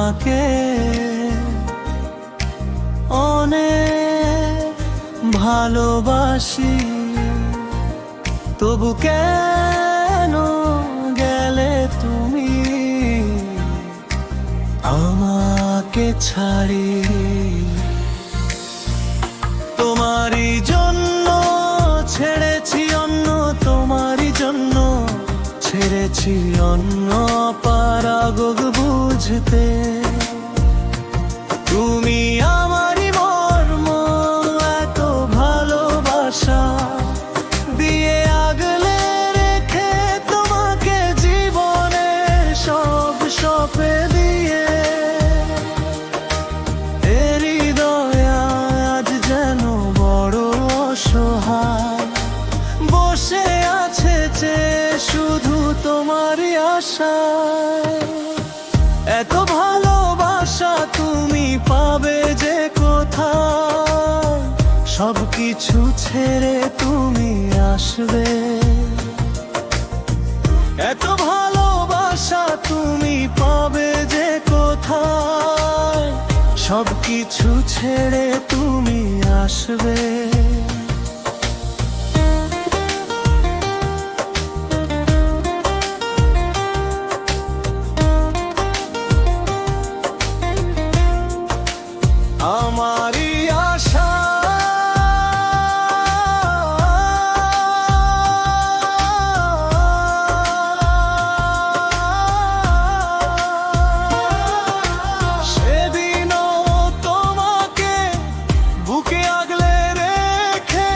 তোমাকে অনেক ভালোবাসি, তবু কেন গেলে তুমি আমাকে ছাড়ি। তোমারই জন্য ছেড়েছি অন্য, তোমারই জন্য ছেড়েছি অন্য, পারাগগ বুঝতে। তুমি আমারই মর্ম, এত ভালোবাসা দিয়ে আগলে রেখে, তোমাকে জীবনের সব সপে দিয়ে। এর হৃদয় আজ যেন বড় অসহায়, বসে আছে চেয়ে শুধু তোমারই আশায়। এত ভালোবাসা তুমি পাবে যে কোথায়, সবকিছু ছেড়ে তুমি আসবে। এত ভালোবাসা তুমি পাবে যে কোথায়, সবকিছু ছেড়ে তুমি আসবে। আমারই আশা সেদিনও তোমাকে বুকে আগলে রেখে,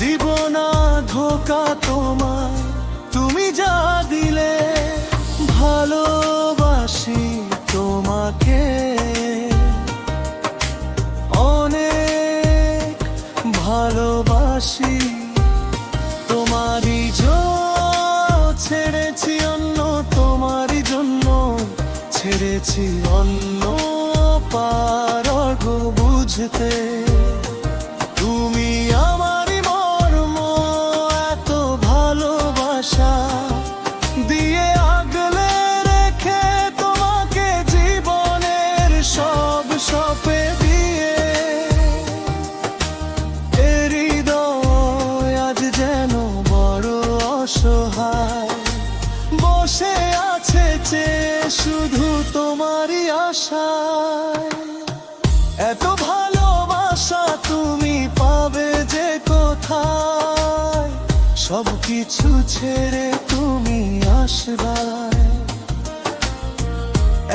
দিব না ধোঁকা তোমায়, তুমি যা দিলে। ভালোবাসি তোমাকে অনেক ভালোবাসি, তোমারই ছেড়েছি অন্য, তোমারই জন্য ছেড়েছি অন্য, পারগ বুঝতে। তুমি আমারই মর্ম, এত ভালোবাসা দিয়ে আগলে রেখে, তোমাকে জীবনের সব সপে দিয়ে। এর হৃদয় আজ যেন বড় অসহায়, বসে আছে চেয়ে শুধু তোমারই আশায়। এত ভালোবাসা তুমি পাবে যে কোথায়, সবকিছু ছেড়ে তুমি আসবে।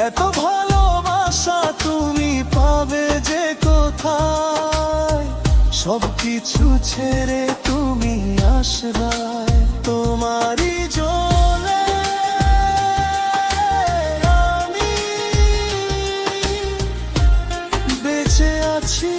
এত ভালোবাসা তুমি পাবে যে কোথায়, সবকিছু ছেড়ে তুমি আসবে। তোমারই জন্য আমি বেঁচে আছি।